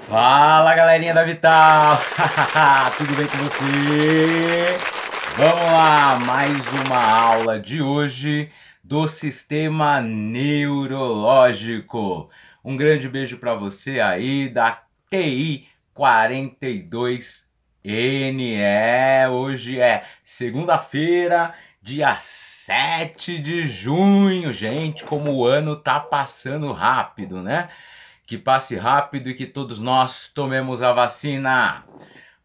Fala, galerinha da Vital! Tudo bem com você? Vamos lá, mais uma aula de hoje do sistema neurológico. Um grande beijo para você aí da TI 42N. Hoje é segunda-feira, dia 7 de junho. Gente, como o ano tá passando rápido, né? Que passe rápido e que todos nós tomemos a vacina.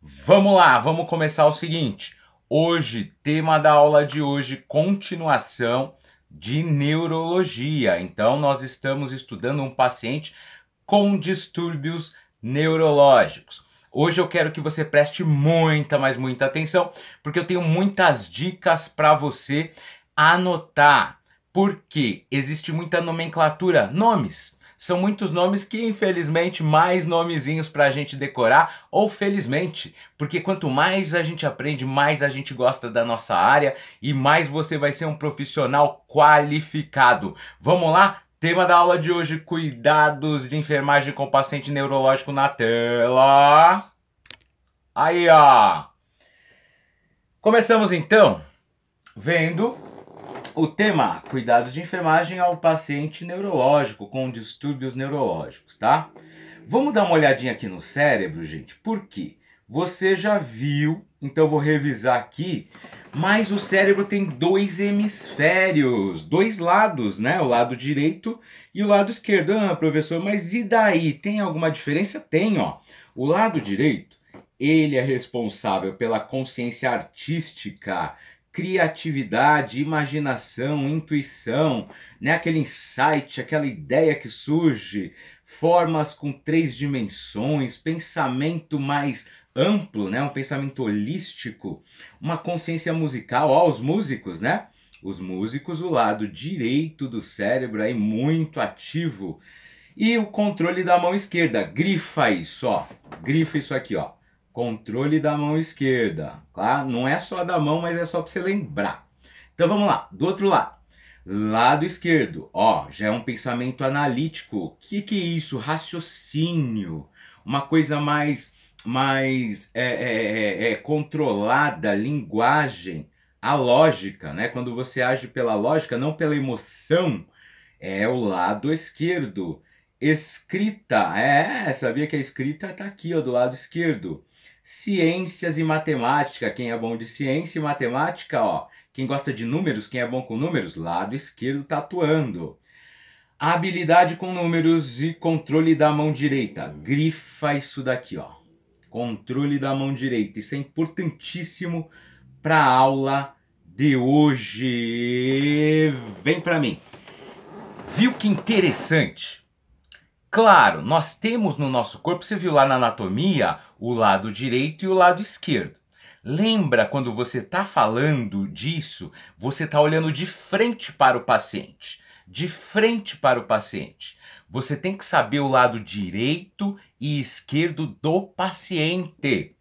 Vamos lá, vamos começar o seguinte. Hoje, tema da aula de hoje, continuação de neurologia. Então, nós estamos estudando um paciente com distúrbios neurológicos. Hoje eu quero que você preste muita, mas muita atenção, porque eu tenho muitas dicas para você anotar. Porque existe muita nomenclatura, nomes. São muitos nomes que, infelizmente, mais nomezinhos para a gente decorar, ou felizmente, porque quanto mais a gente aprende, mais a gente gosta da nossa área e mais você vai ser um profissional qualificado. Vamos lá? Tema da aula de hoje, cuidados de enfermagem com paciente neurológico na tela. Aí, ó. Começamos então vendo o tema, cuidado de enfermagem ao paciente neurológico, com distúrbios neurológicos, tá? Vamos dar uma olhadinha aqui no cérebro, gente. Por quê? Você já viu, então eu vou revisar aqui, mas o cérebro tem dois hemisférios, dois lados, né? O lado direito e o lado esquerdo. Ah, professor, mas e daí? Tem alguma diferença? Tem, ó. O lado direito, ele é responsável pela consciência artística, criatividade, imaginação, intuição, né? Aquele insight, aquela ideia que surge, formas com 3 dimensões, pensamento mais amplo, né? Um pensamento holístico, uma consciência musical, ó, os músicos, né? Os músicos, o lado direito do cérebro aí muito ativo. E o controle da mão esquerda, grifa isso, ó. Grifa isso aqui, ó. Controle da mão esquerda, tá? Não é só da mão, mas é só para você lembrar. Então vamos lá, do outro lado. Lado esquerdo, ó, já é um pensamento analítico. O que é isso? Raciocínio. Uma coisa mais controlada, linguagem, a lógica, né? Quando você age pela lógica, não pela emoção, é o lado esquerdo. Escrita, sabia que a escrita tá aqui, ó, do lado esquerdo. Ciências e matemática, quem é bom de ciência e matemática, ó. Quem gosta de números, quem é bom com números, lado esquerdo tá atuando. Habilidade com números e controle da mão direita. Grifa isso daqui, ó. Controle da mão direita. Isso é importantíssimo para a aula de hoje. Vem para mim. Viu que interessante? Claro, nós temos no nosso corpo, você viu lá na anatomia, o lado direito e o lado esquerdo. Lembra quando você está falando disso, você está olhando de frente para o paciente. De frente para o paciente. Você tem que saber o lado direito e esquerdo do paciente.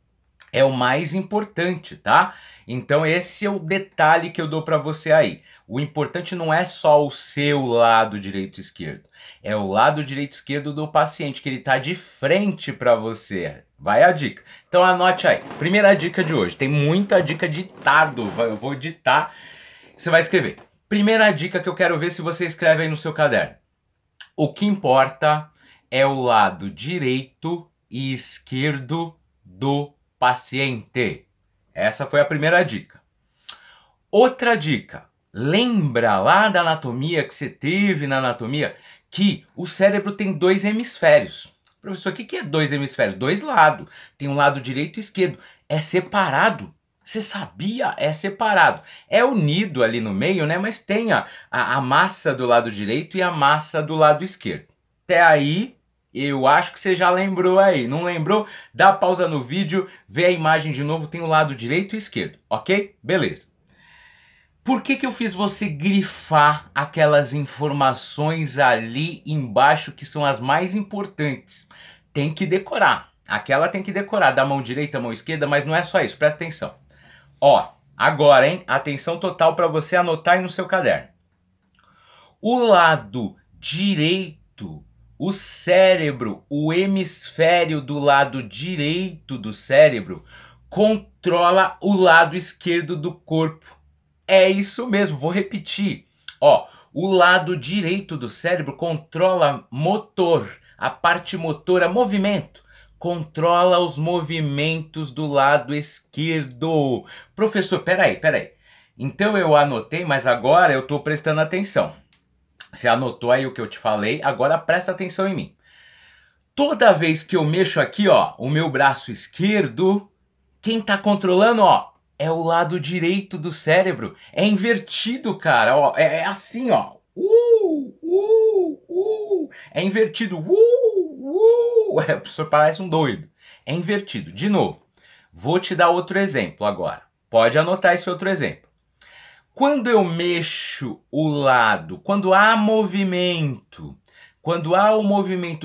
É o mais importante, tá? Então esse é o detalhe que eu dou para você aí. O importante não é só o seu lado direito e esquerdo. É o lado direito e esquerdo do paciente, que ele tá de frente para você. Vai a dica. Então anote aí. Primeira dica de hoje. Tem muita dica ditado. Eu vou ditar. Você vai escrever. Primeira dica que eu quero ver se você escreve aí no seu caderno. O que importa é o lado direito e esquerdo do paciente. Essa foi a primeira dica. Outra dica. Lembra lá da anatomia que você teve na anatomia que o cérebro tem dois hemisférios. Professor, o que é dois hemisférios? Dois lados. Tem um lado direito e esquerdo. É separado. Você sabia? É separado. É unido ali no meio, né? Mas tem a massa do lado direito e a massa do lado esquerdo. Até aí, eu acho que você já lembrou aí. Não lembrou? Dá pausa no vídeo, vê a imagem de novo, tem o lado direito e esquerdo, ok? Beleza. Por que eu fiz você grifar aquelas informações ali embaixo que são as mais importantes? Tem que decorar. Aquela tem que decorar, da mão direita, mão esquerda, mas não é só isso, presta atenção. Ó, agora, hein? Atenção total para você anotar aí no seu caderno. O lado direito O cérebro, o hemisfério do lado direito do cérebro, controla o lado esquerdo do corpo. É isso mesmo, vou repetir. Ó, o lado direito do cérebro controla motor, a parte motora, movimento. Controla os movimentos do lado esquerdo. Professor, peraí. Então eu anotei, mas agora eu estou prestando atenção. Você anotou aí o que eu te falei, agora presta atenção em mim. Toda vez que eu mexo aqui, ó, o meu braço esquerdo, quem tá controlando, ó, é o lado direito do cérebro. É invertido, cara, ó, é assim, ó. É invertido. É, o professor parece um doido. É invertido. De novo, vou te dar outro exemplo agora. Pode anotar esse outro exemplo. Quando eu mexo o lado, quando há o movimento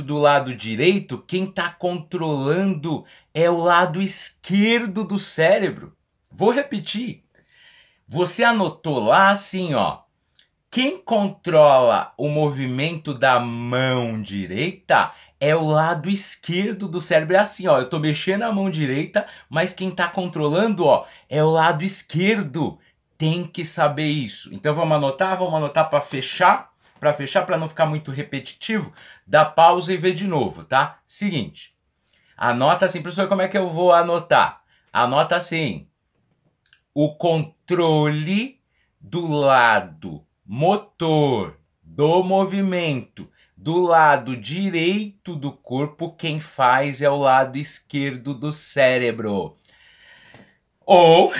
do lado direito, quem está controlando é o lado esquerdo do cérebro. Vou repetir. Você anotou lá assim, ó. Quem controla o movimento da mão direita é o lado esquerdo do cérebro. É assim, ó. Eu estou mexendo a mão direita, mas quem está controlando, ó, é o lado esquerdo. Tem que saber isso. Então vamos anotar para fechar, para não ficar muito repetitivo. Dá pausa e vê de novo, tá? Seguinte. Anota assim, professor, como é que eu vou anotar? Anota assim. O controle do lado motor do movimento do lado direito do corpo, quem faz é o lado esquerdo do cérebro. Ou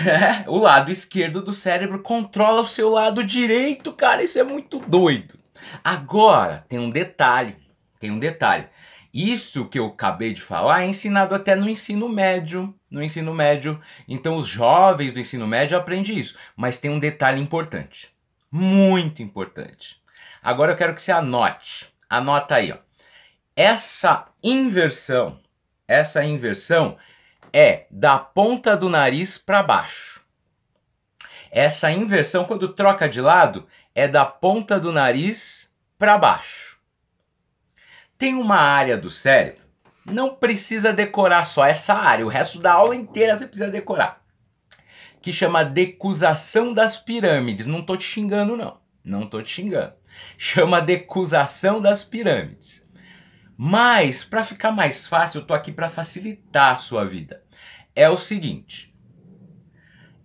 o lado esquerdo do cérebro controla o seu lado direito, cara, isso é muito doido. Agora, tem um detalhe. Isso que eu acabei de falar é ensinado até no ensino médio. Então os jovens do ensino médio aprendem isso. Mas tem um detalhe importante. Muito importante. Agora eu quero que você anote. Anota aí, ó. Essa inversão é da ponta do nariz para baixo. Essa inversão, quando troca de lado, é da ponta do nariz para baixo. Tem uma área do cérebro, não precisa decorar só essa área, o resto da aula inteira você precisa decorar, que chama decusação das pirâmides. Não tô te xingando, não tô te xingando. Chama decusação das pirâmides. Mas, para ficar mais fácil, eu tô aqui para facilitar a sua vida. É o seguinte,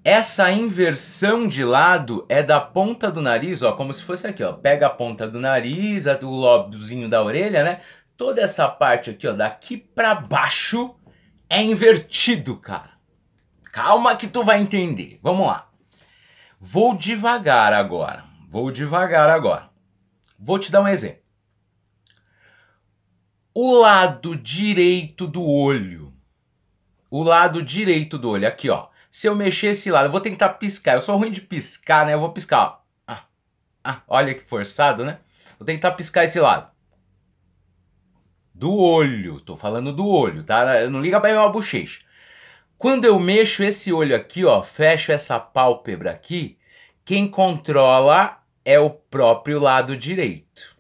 essa inversão de lado é da ponta do nariz, ó, como se fosse aqui, ó. Pega a ponta do nariz, o lóbulozinho da orelha, né? Toda essa parte aqui, ó, daqui para baixo é invertido, cara. Calma que tu vai entender. Vamos lá. Vou devagar agora. Vou te dar um exemplo. O lado direito do olho. Aqui, ó. Se eu mexer esse lado, eu vou tentar piscar. Eu sou ruim de piscar, né? Eu vou piscar, ó. Olha que forçado, né? Vou tentar piscar esse lado. Do olho. Tô falando do olho, tá? Não liga pra minha bochecha. Quando eu mexo esse olho aqui, ó, fecho essa pálpebra aqui, quem controla é o próprio lado direito.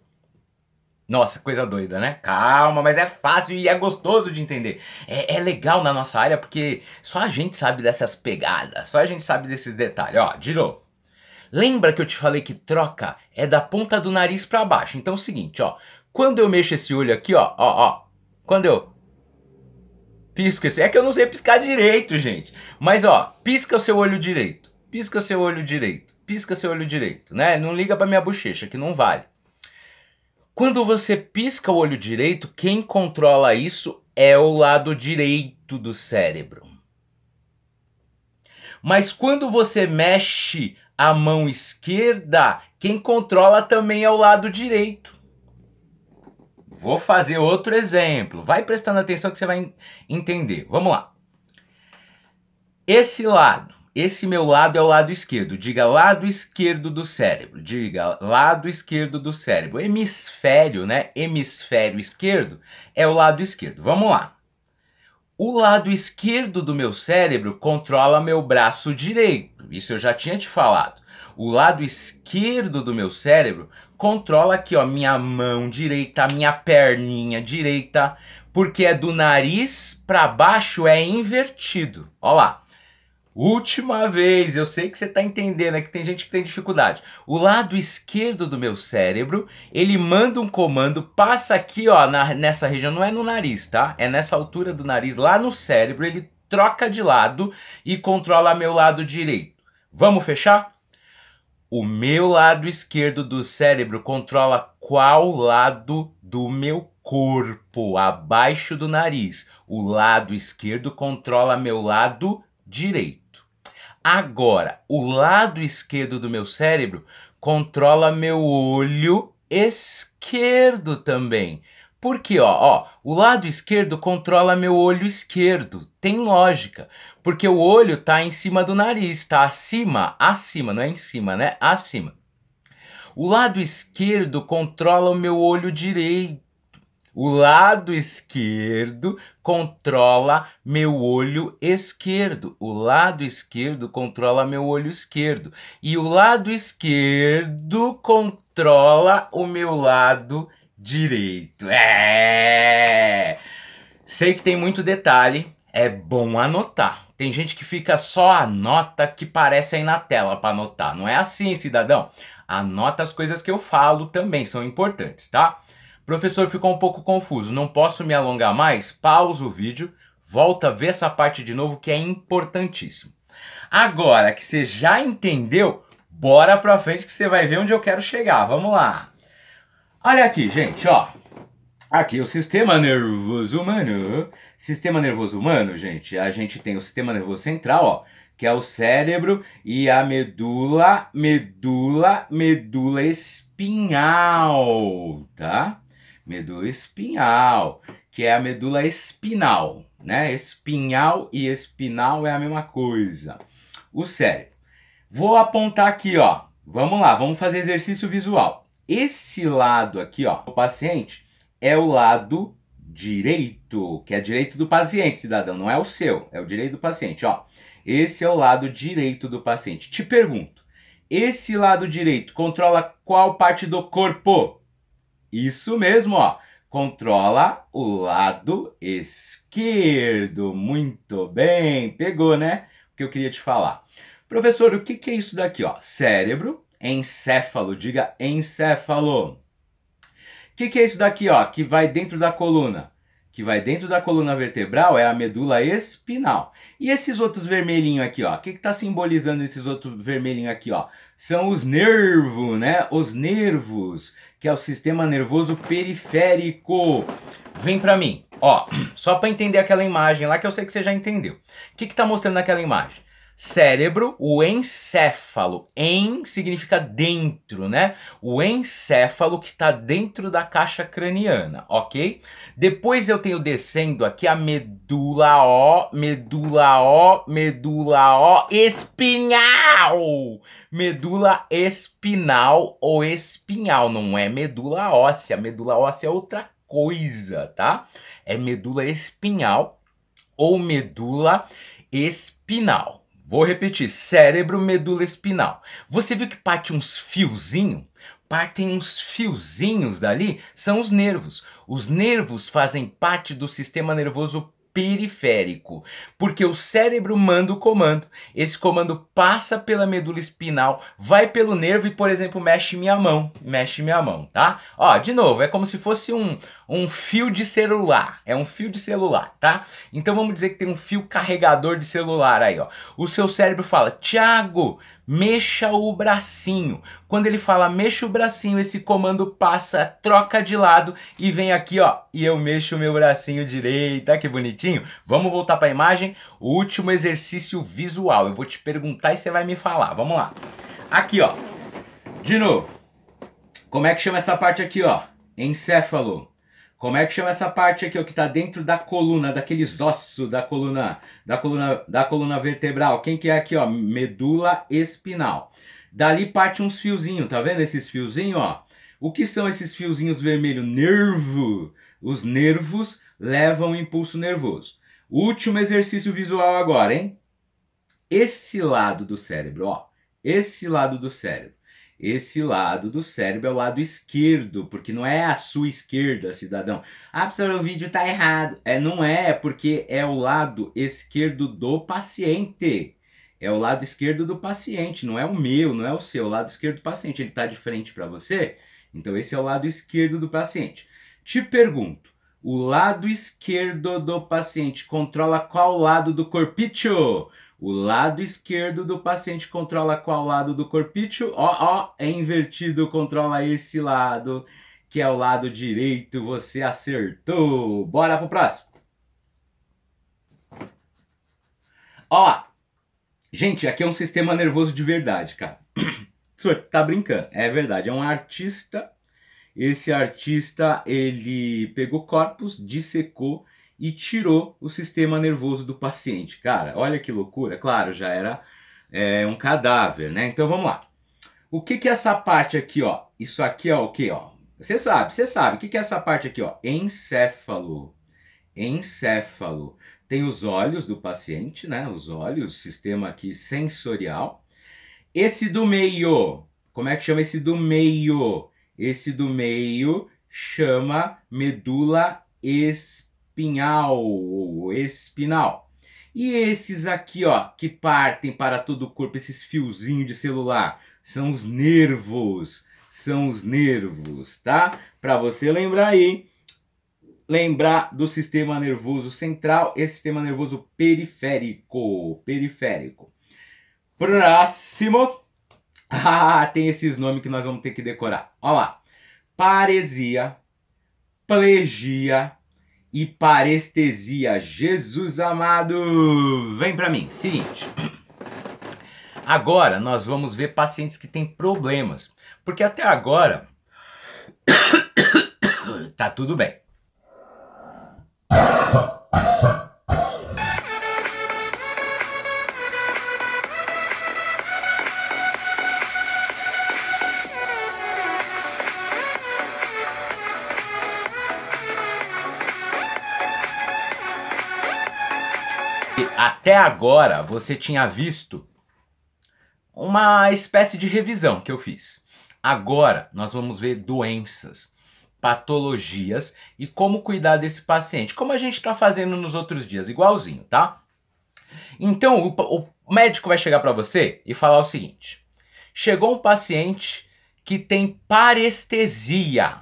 Nossa, coisa doida, né? Calma, mas é fácil e é gostoso de entender. É legal na nossa área porque só a gente sabe dessas pegadas, só a gente sabe desses detalhes. Ó, de novo. Lembra que eu te falei que troca é da ponta do nariz para baixo? Então é o seguinte, ó. Quando eu mexo esse olho aqui, ó. Quando eu pisco esse... É que eu não sei piscar direito, gente. Mas, ó, pisca o seu olho direito. Né? Não liga pra minha bochecha, que não vale. Quando você pisca o olho direito, quem controla isso é o lado direito do cérebro. Mas quando você mexe a mão esquerda, quem controla também é o lado direito. Vou fazer outro exemplo. Vai prestando atenção que você vai entender. Vamos lá. Esse meu lado é o lado esquerdo. Diga lado esquerdo do cérebro. Hemisfério, né? Hemisfério esquerdo é o lado esquerdo. Vamos lá. O lado esquerdo do meu cérebro controla meu braço direito. Isso eu já tinha te falado. O lado esquerdo do meu cérebro controla aqui, ó, minha mão direita, minha perninha direita, porque é do nariz para baixo, é invertido. Ó lá. Última vez, eu sei que você tá entendendo, é que tem gente que tem dificuldade. O lado esquerdo do meu cérebro, ele manda um comando, passa aqui, ó, nessa região, não é no nariz, tá? É nessa altura do nariz, lá no cérebro, ele troca de lado e controla meu lado direito. Vamos fechar? O meu lado esquerdo do cérebro controla qual lado do meu corpo, abaixo do nariz. O lado esquerdo controla meu lado direito. Agora, o lado esquerdo do meu cérebro controla meu olho esquerdo também. Porque, ó, o lado esquerdo controla meu olho esquerdo. Tem lógica. Porque o olho tá em cima do nariz, tá acima, não é em cima, né? Acima. O lado esquerdo controla o meu olho direito. O lado esquerdo controla meu olho esquerdo. O lado esquerdo controla meu olho esquerdo. E o lado esquerdo controla o meu lado direito. Sei que tem muito detalhe, é bom anotar. Tem gente que fica só anota que parece aí na tela para anotar. Não é assim, cidadão. Anota as coisas que eu falo também, são importantes, tá? Professor, ficou um pouco confuso, não posso me alongar mais? Pausa o vídeo, volta a ver essa parte de novo que é importantíssimo. Agora que você já entendeu, bora pra frente que você vai ver onde eu quero chegar. Vamos lá. Olha aqui, gente, ó. Aqui o sistema nervoso humano. Sistema nervoso humano, gente, a gente tem o sistema nervoso central, ó, que é o cérebro e a medula espinhal, tá? Medula espinhal, que é a medula espinal, né? Espinhal e espinal é a mesma coisa. O cérebro. Vou apontar aqui, ó. Vamos lá, vamos fazer exercício visual. Esse lado aqui, ó, o paciente é o lado direito, que é direito do paciente, cidadão, não é o seu, é o direito do paciente, ó. Esse é o lado direito do paciente. Te pergunto, esse lado direito controla qual parte do corpo? Isso mesmo, ó. Controla o lado esquerdo. Muito bem, pegou, né? O que eu queria te falar. Professor, o que é isso daqui, ó? Cérebro, encéfalo, diga encéfalo. O que é isso daqui, ó? Que vai dentro da coluna? Que vai dentro da coluna vertebral é a medula espinal. E esses outros vermelhinhos aqui, ó? O que está simbolizando esses outros vermelhinhos aqui, ó? São os nervos, né? Os nervos, que é o sistema nervoso periférico. Vem pra mim, ó. Só para entender aquela imagem lá que eu sei que você já entendeu. O que está mostrando naquela imagem? Cérebro, o encéfalo. En significa dentro, né? O encéfalo que está dentro da caixa craniana, ok? Depois eu tenho descendo aqui a medula espinhal. Medula espinal ou espinhal, não é medula óssea. Medula óssea é outra coisa, tá? É medula espinhal ou medula espinal. Vou repetir, cérebro, medula espinal. Você viu que parte uns fiozinhos? Partem uns fiozinhos dali, são os nervos. Os nervos fazem parte do sistema nervoso periférico, porque o cérebro manda o comando. Esse comando passa pela medula espinal, vai pelo nervo e, por exemplo, mexe minha mão, tá? Ó, de novo, é como se fosse um fio de celular, é um fio de celular, tá? Então vamos dizer que tem um fio carregador de celular aí, ó. O seu cérebro fala, Thiago, mexa o bracinho. Quando ele fala mexa o bracinho, esse comando passa, troca de lado e vem aqui, ó, e eu mexo o meu bracinho direito. Que bonitinho. Vamos voltar para a imagem. O último exercício visual. Eu vou te perguntar e você vai me falar. Vamos lá. Aqui, ó. De novo. Como é que chama essa parte aqui, ó? Encéfalo. Como é que chama essa parte aqui, ó, que está dentro da coluna, daqueles ossos da coluna vertebral? Quem que é aqui, ó? Medula espinal. Dali parte uns fiozinhos, tá vendo esses fiozinhos, ó? O que são esses fiozinhos vermelhos? Nervo. Os nervos levam o impulso nervoso. Último exercício visual agora, hein? Esse lado do cérebro, ó. Esse lado do cérebro. Esse lado do cérebro é o lado esquerdo, porque não é a sua esquerda, cidadão. Ah, professor, o vídeo tá errado. Não é, porque é o lado esquerdo do paciente. É o lado esquerdo do paciente, não é o meu, não é o seu, é o lado esquerdo do paciente. Ele está de frente para você, então esse é o lado esquerdo do paciente. Te pergunto, o lado esquerdo do paciente controla qual lado do corpício? O lado esquerdo do paciente controla qual lado do corpício? É invertido, controla esse lado, que é o lado direito. Você acertou. Bora pro próximo. Gente, aqui é um sistema nervoso de verdade, cara. O senhor tá brincando. É verdade, é um artista. Esse artista, ele pegou corpos, dissecou e tirou o sistema nervoso do paciente. Cara, olha que loucura. Claro, já era um cadáver, né? Então vamos lá. O que é essa parte aqui, ó? Isso aqui é o quê, ó? Você sabe. O que é essa parte aqui, ó? Encéfalo. Encéfalo. Tem os olhos do paciente, né? Os olhos, sistema aqui sensorial. Esse do meio, como é que chama esse do meio? Esse do meio chama medula espinhal ou espinal. E esses aqui, ó, que partem para todo o corpo, esses fiozinhos de celular, são os nervos. São os nervos, tá? Para você lembrar aí. Lembrar do sistema nervoso central e sistema nervoso periférico. Periférico. Próximo. Tem esses nomes que nós vamos ter que decorar. Olha lá. Paresia, plegia e parestesia. Jesus amado, vem pra mim. Seguinte. Agora nós vamos ver pacientes que têm problemas. Porque até agora tá tudo bem. Até agora você tinha visto uma espécie de revisão que eu fiz. Agora nós vamos ver doenças, patologias e como cuidar desse paciente, como a gente está fazendo nos outros dias, igualzinho, tá? Então o médico vai chegar para você e falar o seguinte: chegou um paciente que tem parestesia,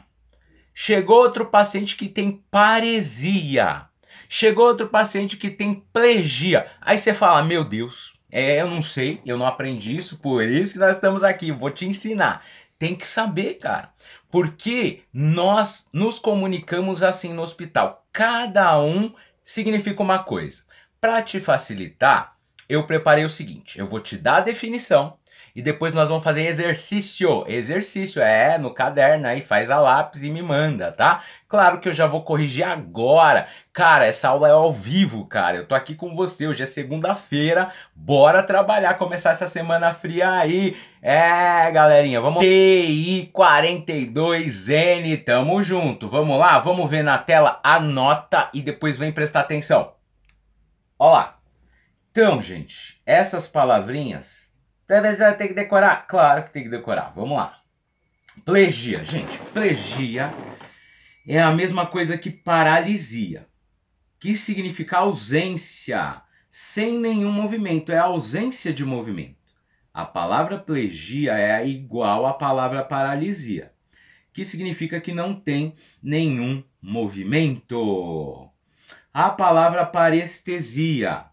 chegou outro paciente que tem paresia, chegou outro paciente que tem plegia. Aí você fala, meu Deus, eu não sei, eu não aprendi isso, por isso que nós estamos aqui, vou te ensinar. Tem que saber, cara, porque nós nos comunicamos assim no hospital. Cada um significa uma coisa. Para te facilitar, eu preparei o seguinte, eu vou te dar a definição e depois nós vamos fazer exercício. Exercício, no caderno aí, faz a lápis e me manda, tá? Claro que eu já vou corrigir agora. Cara, essa aula é ao vivo, cara. Eu tô aqui com você, hoje é segunda-feira. Bora trabalhar, começar essa semana fria aí. Galerinha, vamos... TI 42N, tamo junto. Vamos lá, vamos ver na tela, anota e depois vem prestar atenção. Ó lá. Então, gente, essas palavrinhas... Professor, tem que decorar? Claro que tem que decorar. Vamos lá. Plegia. Gente, plegia é a mesma coisa que paralisia. Que significa ausência, sem nenhum movimento. É ausência de movimento. A palavra plegia é igual à palavra paralisia. Que significa que não tem nenhum movimento. A palavra parestesia.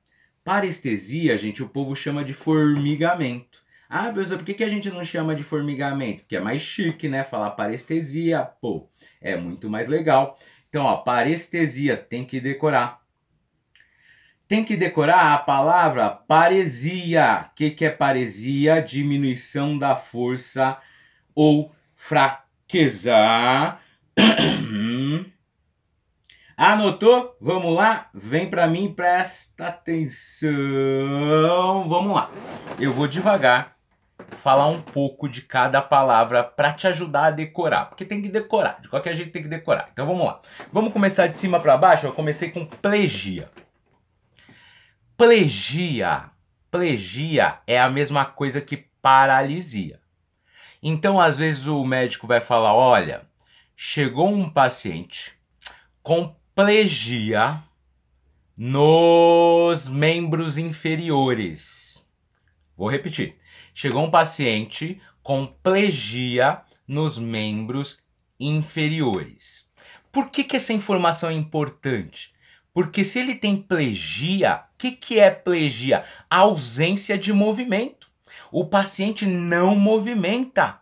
Parestesia, gente, o povo chama de formigamento. Ah, professor, por que a gente não chama de formigamento? Porque é mais chique, né? Falar parestesia, pô, é muito mais legal. Então, ó, parestesia, tem que decorar. Tem que decorar a palavra paresia. O que é paresia? Diminuição da força ou fraqueza. Anotou? Vamos lá? Vem pra mim, presta atenção. Vamos lá. Eu vou devagar falar um pouco de cada palavra para te ajudar a decorar, porque tem que decorar, de qualquer jeito tem que decorar. Então vamos lá. Vamos começar de cima para baixo. Eu comecei com plegia. Plegia. Plegia é a mesma coisa que paralisia. Então, às vezes, o médico vai falar: olha, chegou um paciente com plegia nos membros inferiores. Vou repetir. Chegou um paciente com plegia nos membros inferiores. Por que essa informação é importante? Porque se ele tem plegia, o que é plegia? Ausência de movimento. O paciente não movimenta.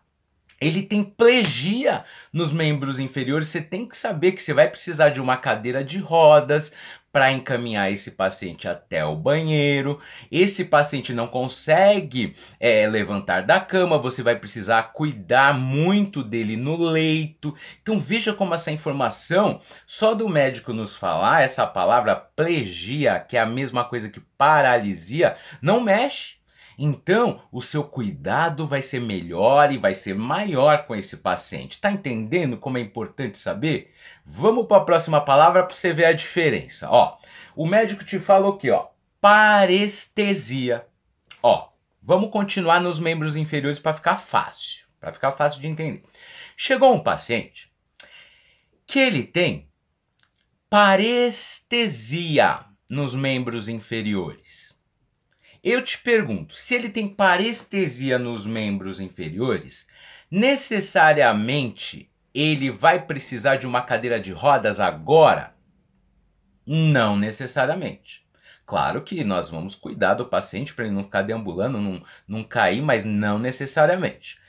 Ele tem plegia nos membros inferiores. Você tem que saber que você vai precisar de uma cadeira de rodas para encaminhar esse paciente até o banheiro. Esse paciente não consegue levantar da cama, você vai precisar cuidar muito dele no leito. Então veja como essa informação, só do médico nos falar, essa palavra plegia, que é a mesma coisa que paralisia, não mexe. Então, o seu cuidado vai ser melhor e vai ser maior com esse paciente. Tá entendendo como é importante saber? Vamos para a próxima palavra para você ver a diferença. Ó, o médico te falou aqui, ó, parestesia. Ó, vamos continuar nos membros inferiores para ficar fácil de entender. Chegou um paciente que ele tem parestesia nos membros inferiores. Eu te pergunto, se ele tem parestesia nos membros inferiores, necessariamente ele vai precisar de uma cadeira de rodas agora? Não necessariamente. Claro que nós vamos cuidar do paciente para ele não ficar deambulando, não cair, mas não necessariamente.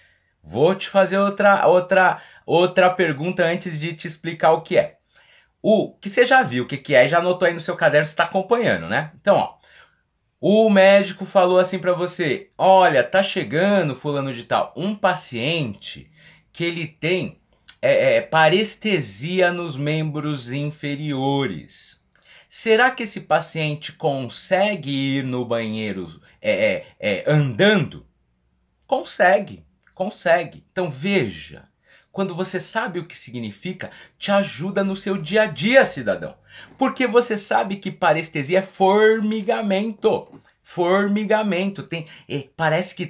Vou te fazer outra pergunta antes de te explicar o que é. O que você já viu o que é e já anotou aí no seu caderno, você está acompanhando, né? Então, ó. O médico falou assim para você: olha, tá chegando fulano de tal, um paciente que ele tem parestesia nos membros inferiores. Será que esse paciente consegue ir no banheiro andando? Consegue. Então veja, quando você sabe o que significa, te ajuda no seu dia a dia, cidadão. Porque você sabe que parestesia é formigamento. Parece que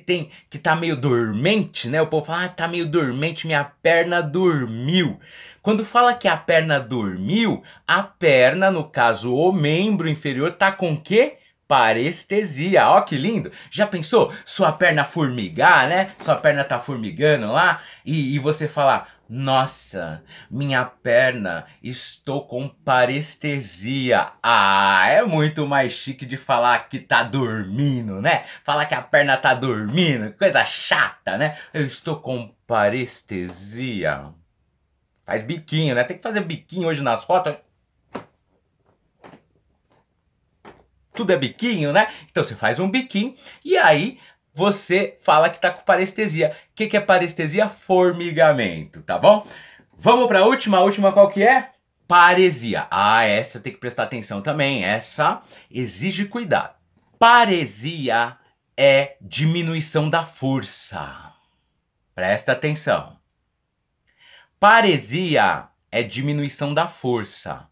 tá meio dormente, né? O povo fala: tá meio dormente, minha perna dormiu. Quando fala que a perna dormiu, a perna, no caso o membro inferior, tá com o quê? Parestesia. Ó que lindo. Já pensou sua perna formigar, né? Sua perna tá formigando lá e você falar: nossa, minha perna, estou com parestesia. Ah, é muito mais chique de falar que tá dormindo, né? Falar que a perna tá dormindo, coisa chata, né? Eu estou com parestesia. Faz biquinho, né? Tem que fazer biquinho hoje nas fotos. Tudo é biquinho, né? Então você faz um biquinho e aí você fala que tá com parestesia. O que é parestesia? Formigamento, tá bom? Vamos para a última qual que é? Paresia. Ah, essa tem que prestar atenção também. Essa exige cuidado. Paresia é diminuição da força. Presta atenção. Paresia é diminuição da força.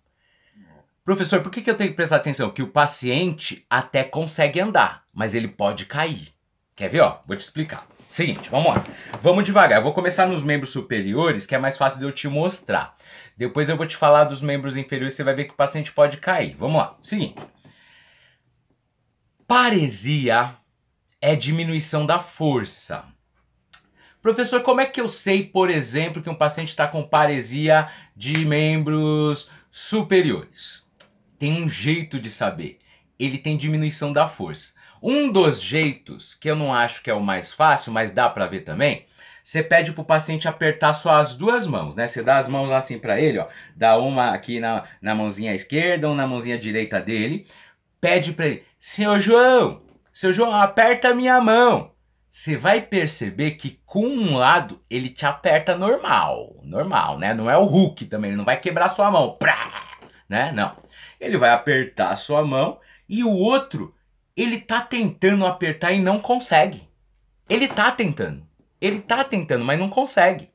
Professor, por que eu tenho que prestar atenção? Que o paciente até consegue andar, mas ele pode cair. Quer ver? Ó, vou te explicar. Seguinte, vamos lá. Vamos devagar. Eu vou começar nos membros superiores, que é mais fácil de eu te mostrar. Depois eu vou te falar dos membros inferiores, você vai ver que o paciente pode cair. Vamos lá. Seguinte. Paresia é diminuição da força. Professor, como é que eu sei, por exemplo, que um paciente está com paresia de membros superiores? Tem um jeito de saber. Ele tem diminuição da força. Um dos jeitos, que eu não acho que é o mais fácil, mas dá para ver também, você pede pro paciente apertar só as duas mãos, né? Você dá as mãos assim para ele, ó. Dá uma aqui na mãozinha esquerda, uma na mãozinha direita dele. Pede para ele: Seu João, aperta a minha mão. Você vai perceber que com um lado ele te aperta normal, né? Não é o Hulk também, ele não vai quebrar sua mão, né? Não. Ele vai apertar a sua mão e o outro, ele tá tentando apertar e não consegue. Ele tá tentando, mas não consegue.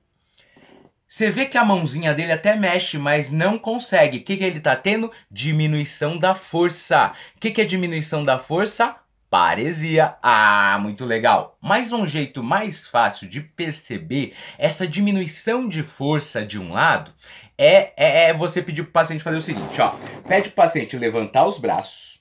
Você vê que a mãozinha dele até mexe, mas não consegue. O que ele tá tendo? Diminuição da força. O que é diminuição da força? paresia. Ah, muito legal. Mas um jeito mais fácil de perceber essa diminuição de força de um lado é você pedir para o paciente fazer o seguinte, ó. Pede para o paciente levantar os braços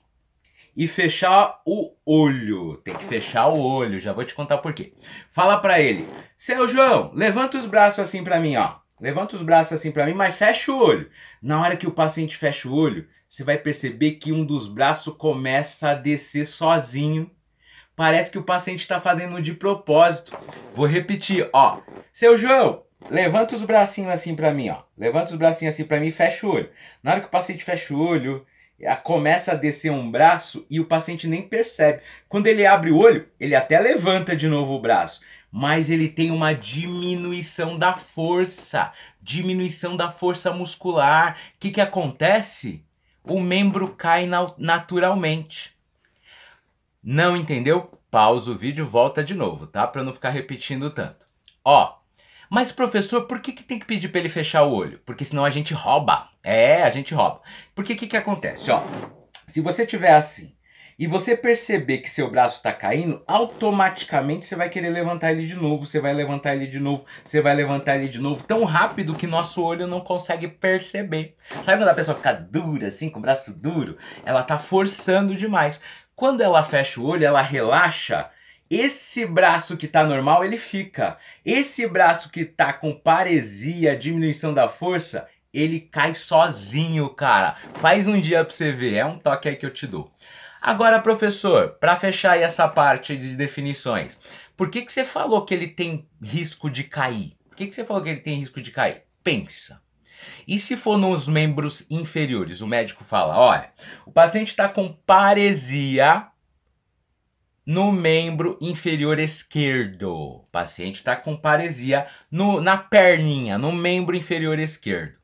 e fechar o olho. Tem que fechar o olho, já vou te contar por quê. Fala para ele, seu João, levanta os braços assim para mim, ó. Levanta os braços assim para mim, mas fecha o olho. Na hora que o paciente fecha o olho, você vai perceber que um dos braços começa a descer sozinho. Parece que o paciente está fazendo de propósito. Vou repetir, ó. Seu João, levanta os bracinhos assim para mim, ó. Levanta os bracinhos assim para mim e fecha o olho. Na hora que o paciente fecha o olho, começa a descer um braço e o paciente nem percebe. Quando ele abre o olho, ele até levanta de novo o braço, mas ele tem uma diminuição da força muscular. O que acontece? O membro cai naturalmente. Não entendeu? Pausa o vídeo e volta de novo, tá? Para não ficar repetindo tanto. Ó, mas professor, por que tem que pedir para ele fechar o olho? Porque senão a gente rouba. É, a gente rouba. Porque o que acontece? Ó, se você tiver assim e você perceber que seu braço está caindo, automaticamente você vai querer levantar ele de novo, você vai levantar ele de novo, você vai levantar ele de novo, tão rápido que nosso olho não consegue perceber. Sabe quando a pessoa fica dura, assim, com o braço duro? Ela tá forçando demais. Quando ela fecha o olho, ela relaxa. Esse braço que tá normal, ele fica. Esse braço que tá com paresia, diminuição da força, ele cai sozinho, cara. Faz um dia pra você ver, é um toque aí que eu te dou. Agora, professor, para fechar aí essa parte de definições, por que você falou que ele tem risco de cair? Por que você falou que ele tem risco de cair? Pensa. E se for nos membros inferiores? O médico fala, olha, o paciente está com paresia no membro inferior esquerdo. O paciente está com paresia na perninha, no membro inferior esquerdo.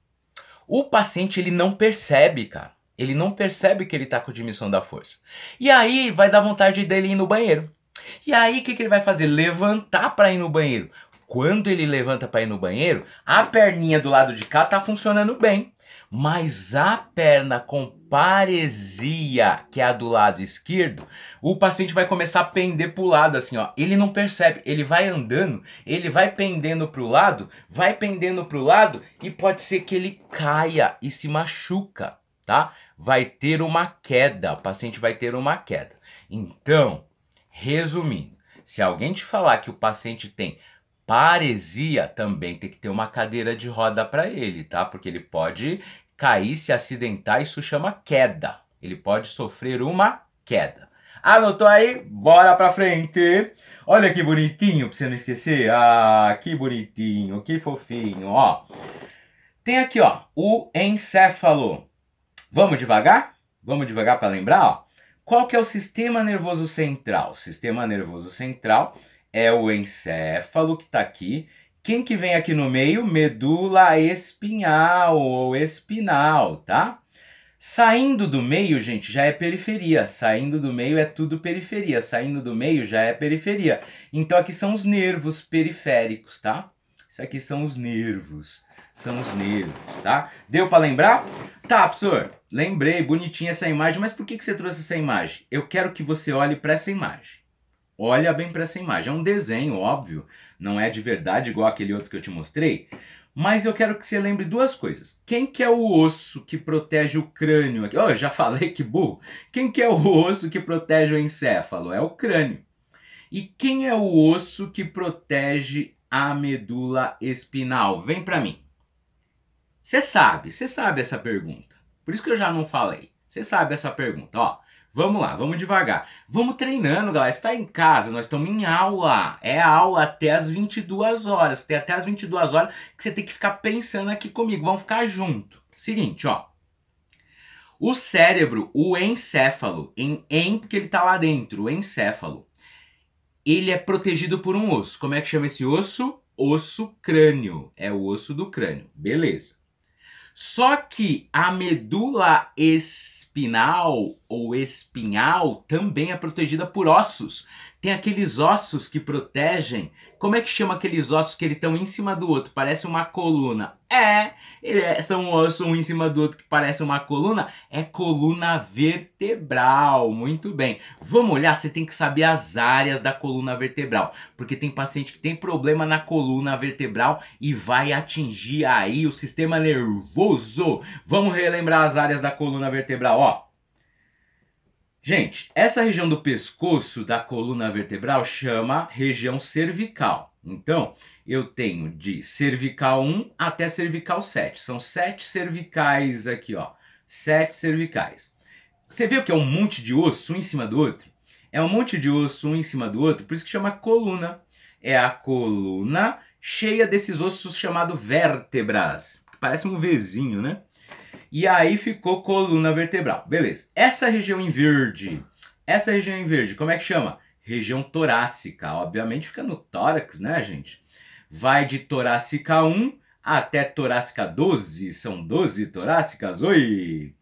O paciente, ele não percebe, cara. Ele não percebe que ele está com diminuição da força. E aí vai dar vontade dele ir no banheiro. E aí o que ele vai fazer? Levantar para ir no banheiro. Quando ele levanta para ir no banheiro, a perninha do lado de cá tá funcionando bem. Mas a perna com paresia, que é a do lado esquerdo, o paciente vai começar a pender pro lado, assim, ó. Ele não percebe, ele vai andando, ele vai pendendo pro lado e pode ser que ele caia e se machuca, tá? Vai ter uma queda, o paciente vai ter uma queda. Então, resumindo, se alguém te falar que o paciente tem paresia, também tem que ter uma cadeira de roda para ele, tá? Porque ele pode cair, se acidentar, isso chama queda. Ele pode sofrer uma queda. Anotou aí? Bora pra frente. Olha que bonitinho, pra você não esquecer. Ah, que bonitinho, que fofinho, ó. Tem aqui, ó, o encéfalo. Vamos devagar? Vamos devagar para lembrar, ó. Qual que é o sistema nervoso central? O sistema nervoso central é o encéfalo que está aqui. Quem que vem aqui no meio? Medula espinhal ou espinal, tá? Saindo do meio, gente, já é periferia. Saindo do meio é tudo periferia. Saindo do meio já é periferia. Então aqui são os nervos periféricos, tá? Isso aqui são os nervos. São os nervos, tá? Deu para lembrar? Tá, professor. Lembrei, bonitinha essa imagem, mas por que você trouxe essa imagem? Eu quero que você olhe para essa imagem. Olha bem para essa imagem. É um desenho, óbvio. Não é de verdade igual aquele outro que eu te mostrei. Mas eu quero que você lembre duas coisas. Quem que é o osso que protege o crânio? Oh, eu já falei, que burro. Quem que é o osso que protege o encéfalo? É o crânio. E quem é o osso que protege a medula espinal? Vem para mim. Você sabe essa pergunta. Por isso que eu já não falei. Você sabe essa pergunta, ó. Vamos lá, vamos devagar. Vamos treinando, galera. Você está em casa, nós estamos em aula. É aula até as 22 horas. Tem até as 22 horas que você tem que ficar pensando aqui comigo. Vamos ficar junto. Seguinte, ó. O cérebro, o encéfalo, porque ele está lá dentro, o encéfalo, ele é protegido por um osso. Como é que chama esse osso? Osso crânio. É o osso do crânio. Beleza. Só que a medula espinal ou espinhal também é protegida por ossos. Tem aqueles ossos que protegem. Como é que chama aqueles ossos que eles estão em cima do outro? Parece uma coluna. São ossos um em cima do outro que parece uma coluna. É coluna vertebral. Muito bem. Vamos olhar, você tem que saber as áreas da coluna vertebral. Porque tem paciente que tem problema na coluna vertebral e vai atingir aí o sistema nervoso. Vamos relembrar as áreas da coluna vertebral, ó. Gente, essa região do pescoço da coluna vertebral chama região cervical. Então, eu tenho de cervical 1 até cervical 7. São 7 cervicais aqui, ó. 7 cervicais. Você vê o que é um monte de osso um em cima do outro? É um monte de osso um em cima do outro, por isso que chama coluna. É a coluna cheia desses ossos chamados vértebras. Parece um Vzinho, né? E aí ficou coluna vertebral. Beleza. Essa região em verde, como é que chama? Região torácica. Obviamente fica no tórax, né, gente? Vai de torácica 1 até torácica 12. São 12 torácicas. Oi!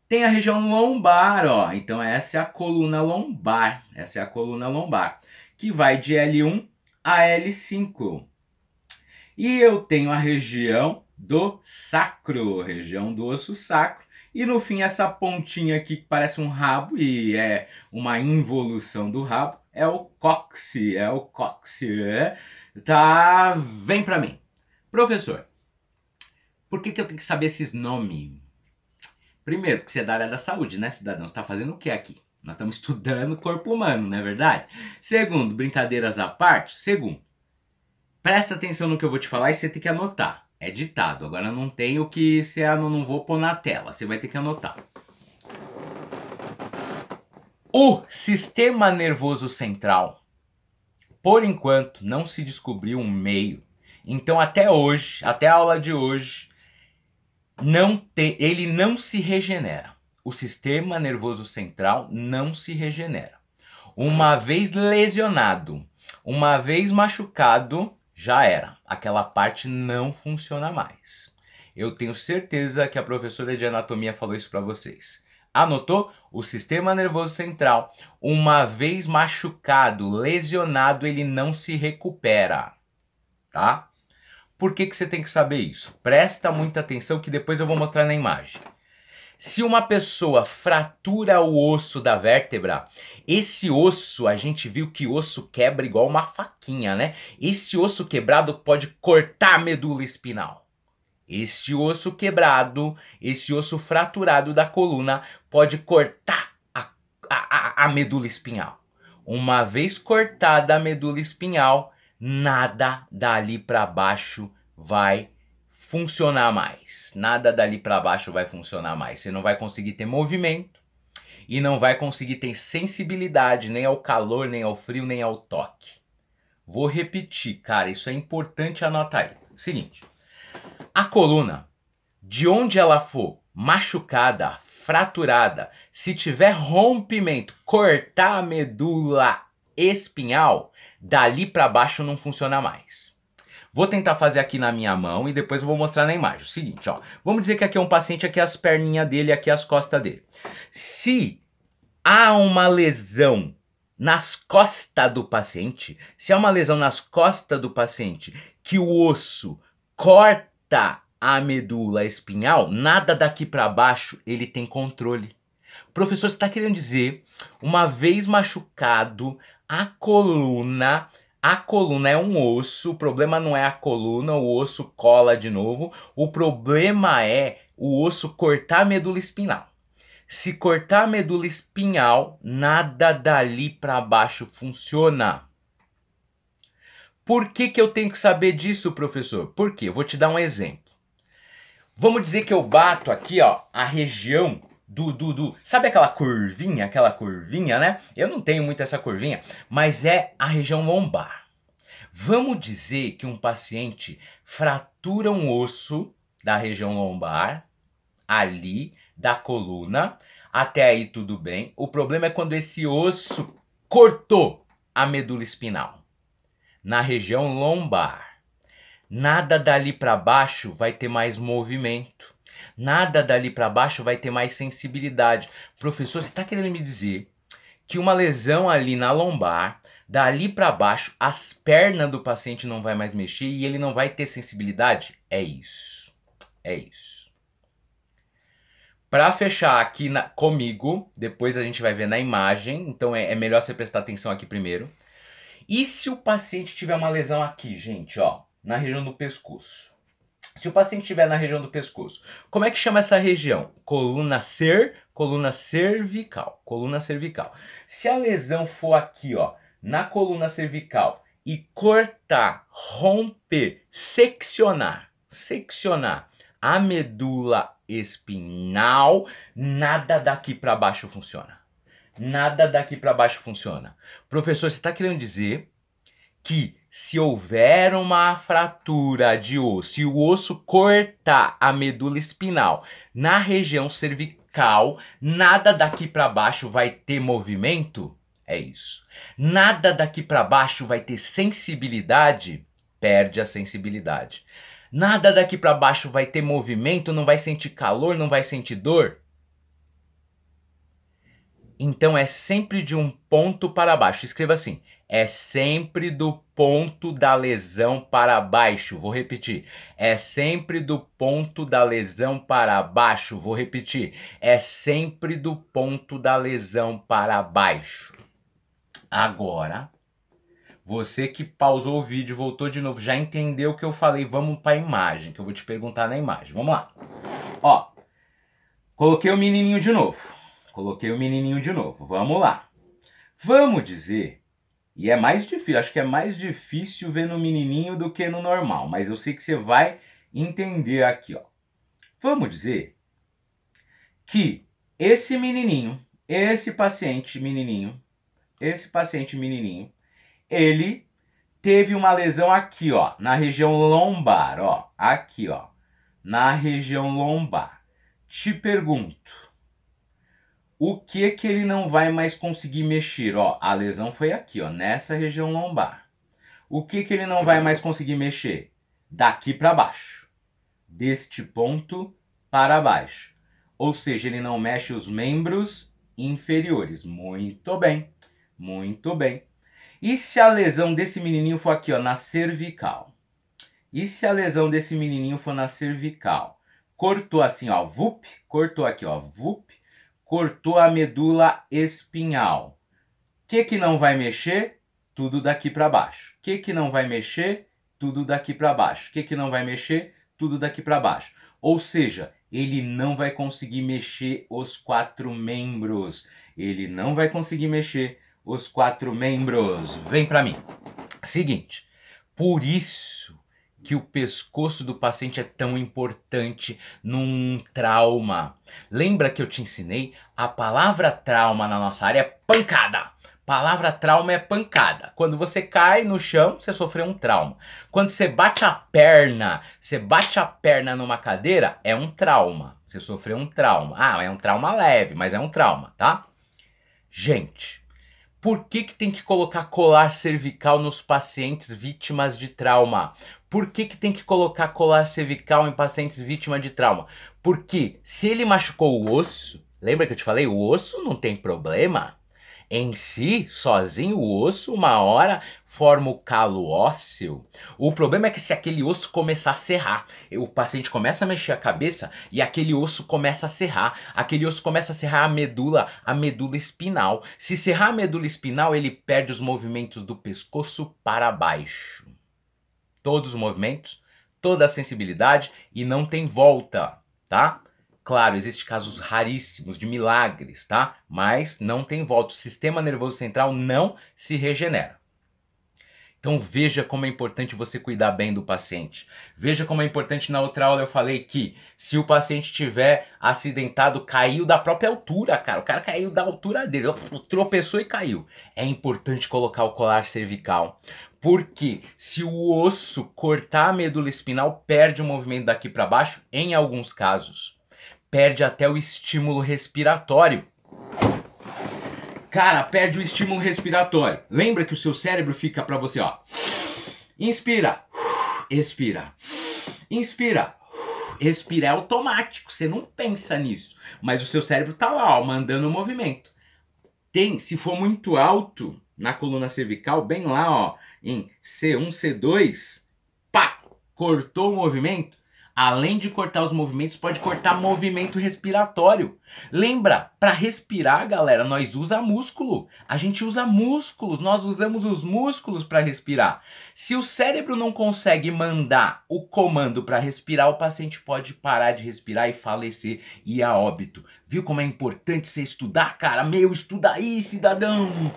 Tem a região lombar, ó. Então essa é a coluna lombar. Essa é a coluna lombar. Que vai de L1 a L5. E eu tenho a região do sacro, região do osso sacro. E no fim essa pontinha aqui que parece um rabo e é uma involução do rabo é o cóccix, Tá, vem pra mim. Professor, por que eu tenho que saber esses nomes? Primeiro, porque você é da área da saúde, né, cidadão? Você tá fazendo o que aqui? Nós estamos estudando o corpo humano, não é verdade? Segundo, brincadeiras à parte. Segundo, presta atenção no que eu vou te falar e você tem que anotar. É ditado, agora não tem o que você não vou pôr na tela, você vai ter que anotar. O sistema nervoso central, por enquanto, não se descobriu um meio. Então até hoje, até a aula de hoje, ele não se regenera. O sistema nervoso central não se regenera. Uma vez lesionado, uma vez machucado, já era. Aquela parte não funciona mais. Eu tenho certeza que a professora de anatomia falou isso para vocês. Anotou? O sistema nervoso central, uma vez machucado, lesionado, ele não se recupera, tá? Por que você tem que saber isso? Presta muita atenção que depois eu vou mostrar na imagem. Se uma pessoa fratura o osso da vértebra, esse osso, a gente viu que osso quebra igual uma faquinha, né? Esse osso quebrado pode cortar a medula espinal. Esse osso quebrado, esse osso fraturado da coluna pode cortar a medula espinhal. Uma vez cortada a medula espinhal, nada dali para baixo vai funcionar mais. Nada dali para baixo vai funcionar mais. Você não vai conseguir ter movimento e não vai conseguir ter sensibilidade nem ao calor, nem ao frio, nem ao toque. Vou repetir, cara, isso é importante anotar aí. Seguinte, a coluna, de onde ela for machucada, fraturada, se tiver rompimento, cortar a medula espinhal, dali para baixo não funciona mais. Vou tentar fazer aqui na minha mão e depois eu vou mostrar na imagem. O seguinte, ó. Vamos dizer que aqui é um paciente, aqui é as perninhas dele, aqui é as costas dele. Se há uma lesão nas costas do paciente, se há uma lesão nas costas do paciente que o osso corta a medula espinhal, nada daqui para baixo ele tem controle. Professor, você está querendo dizer, uma vez machucado, a coluna é um osso, o problema não é a coluna, o osso cola de novo, o problema é o osso cortar a medula espinhal. Se cortar a medula espinhal, nada dali para baixo funciona. Por que eu tenho que saber disso, professor? Por quê? Eu vou te dar um exemplo. Vamos dizer que eu bato aqui, ó, a região sabe aquela curvinha, né? Eu não tenho muito essa curvinha, mas é a região lombar. Vamos dizer que um paciente fratura um osso da região lombar, ali, da coluna, até aí tudo bem. O problema é quando esse osso cortou a medula espinal, na região lombar. Nada dali para baixo vai ter mais movimento. Nada dali para baixo vai ter mais sensibilidade. Professor, você está querendo me dizer que uma lesão ali na lombar, Dali para baixo, as pernas do paciente não vai mais mexer e ele não vai ter sensibilidade? É isso. É isso. Para fechar aqui comigo, depois a gente vai ver na imagem, então é melhor você prestar atenção aqui primeiro. E se o paciente tiver uma lesão aqui, gente, ó, na região do pescoço? Se o paciente estiver na região do pescoço, como é que chama essa região? Coluna cervical, coluna cervical. Se a lesão for aqui, ó, na coluna cervical e cortar, romper, seccionar a medula espinhal, nada daqui para baixo funciona. Nada daqui para baixo funciona. Professor, você está querendo dizer que se houver uma fratura de osso e o osso cortar a medula espinal na região cervical, nada daqui para baixo vai ter movimento? É isso. Nada daqui para baixo vai ter sensibilidade? Perde a sensibilidade. Nada daqui para baixo vai ter movimento, não vai sentir calor, não vai sentir dor? Então é sempre de um ponto para baixo. Escreva assim: é sempre do ponto da lesão para baixo. Vou repetir. É sempre do ponto da lesão para baixo. Vou repetir. É sempre do ponto da lesão para baixo. Agora, você que pausou o vídeo, voltou de novo, já entendeu o que eu falei? Vamos para a imagem, que eu vou te perguntar na imagem. Vamos lá. Ó, coloquei o menininho de novo. Vamos lá. Vamos dizer, e é mais difícil, acho que é mais difícil ver no menininho do que no normal, mas eu sei que você vai entender aqui, ó. Vamos dizer que esse menininho, esse paciente menininho, ele teve uma lesão aqui, ó, na região lombar, ó, aqui, ó, na região lombar. Te pergunto, o que que ele não vai mais conseguir mexer? Ó, a lesão foi aqui, ó, nessa região lombar. O que que ele não vai mais conseguir mexer? Daqui para baixo. Deste ponto para baixo. Ou seja, ele não mexe os membros inferiores. Muito bem. Muito bem. E se a lesão desse menininho for aqui, ó, na cervical? E se a lesão desse menininho for na cervical? Cortou assim, ó, vup, cortou aqui, ó, vup. Cortou a medula espinhal. O que não vai mexer? Tudo daqui para baixo. O que não vai mexer? Tudo daqui para baixo. O que não vai mexer? Tudo daqui para baixo. Ou seja, ele não vai conseguir mexer os 4 membros. Ele não vai conseguir mexer os 4 membros. Vem para mim. Seguinte, por isso que o pescoço do paciente é tão importante num trauma. Lembra que eu te ensinei? A palavra trauma na nossa área é pancada. Palavra trauma é pancada. Quando você cai no chão, você sofreu um trauma. Quando você bate a perna numa cadeira, é um trauma. Você sofreu um trauma. Ah, é um trauma leve, mas é um trauma, tá? Gente, por que tem que colocar colar cervical nos pacientes vítimas de trauma? Por que tem que colocar colar cervical em pacientes vítimas de trauma? Porque se ele machucou o osso, lembra que eu te falei? O osso não tem problema. Em si, sozinho, o osso, uma hora, forma o calo ósseo. O problema é que se aquele osso começar a serrar, o paciente começa a mexer a cabeça e aquele osso começa a serrar. Aquele osso começa a serrar a medula espinal. Se serrar a medula espinal, ele perde os movimentos do pescoço para baixo. Todos os movimentos, toda a sensibilidade e não tem volta, tá? Claro, existem casos raríssimos de milagres, tá? Mas não tem volta. O sistema nervoso central não se regenera. Então veja como é importante você cuidar bem do paciente. Veja como é importante, na outra aula eu falei que se o paciente tiver acidentado, caiu da própria altura, cara. O cara caiu da altura dele, tropeçou e caiu. É importante colocar o colar cervical. Porque se o osso cortar a medula espinal, perde o movimento daqui para baixo, em alguns casos. Perde até o estímulo respiratório. Cara, perde o estímulo respiratório. Lembra que o seu cérebro fica para você, ó. Inspira, expira. Inspira, expira. É automático, você não pensa nisso. Mas o seu cérebro tá lá, ó, mandando o movimento. Se for muito alto, na coluna cervical, bem lá, ó, em C1, C2, pá, cortou o movimento. Além de cortar os movimentos, pode cortar movimento respiratório. Lembra, para respirar, galera, nós usa músculo. A gente usa músculos, nós usamos os músculos para respirar. Se o cérebro não consegue mandar o comando para respirar, o paciente pode parar de respirar e falecer e ir a óbito. Viu como é importante você estudar, cara? Meu, estuda aí, cidadão.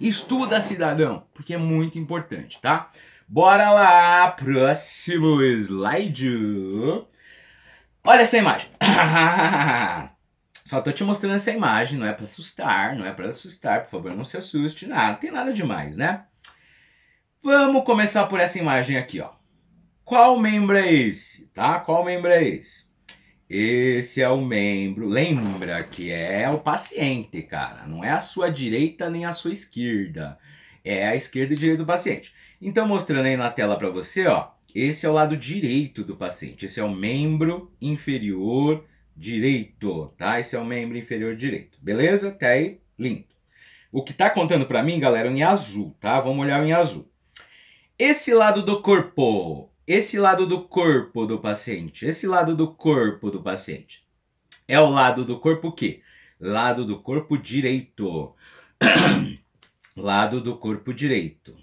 Estuda, cidadão, porque é muito importante, tá? Bora lá, próximo slide. Olha essa imagem. Só tô te mostrando essa imagem, não é pra assustar, não é pra assustar, por favor, não se assuste, nada, não tem nada demais, né? Vamos começar por essa imagem aqui, ó. Qual membro é esse, tá? Qual membro é esse? Esse é o membro, lembra que é o paciente, cara, não é a sua direita nem a sua esquerda, é a esquerda e direita do paciente. Então, mostrando aí na tela para você, ó, esse é o lado direito do paciente, esse é o membro inferior direito, tá? Esse é o membro inferior direito, beleza? Até aí, lindo. O que tá contando para mim, galera, é em azul, tá? Vamos olhar em azul. Esse lado do corpo, esse lado do corpo do paciente, esse lado do corpo do paciente, é o lado do corpo o quê? Lado do corpo direito. Lado do corpo direito.